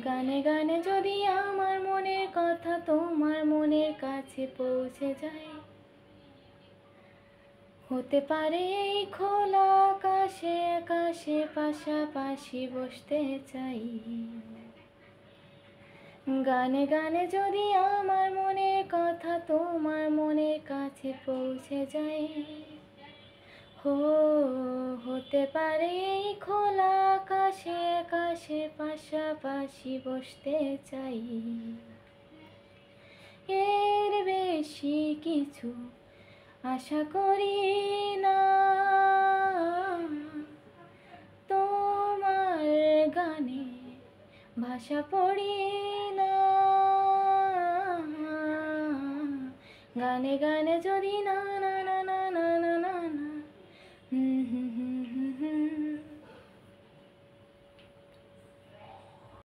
গানে গানে যদি আমার মনের কথা তোমার মনের কাছে পৌঁছে যায়, হতে পারে এই খোলা আকাশে আকাশে পাশাপাশি বসতে চাই। গানে গানে যদি আমার মনের কথা তোমার মনের কাছে পৌঁছে যায়, হতে পারে এই খোলা আকাশে আকাশে পাশাপাশি বসতে চাই। এর বেশি কিছু আশা করি না, তোমার গানে ভাষা পড়ি না। গানে গানে যদি না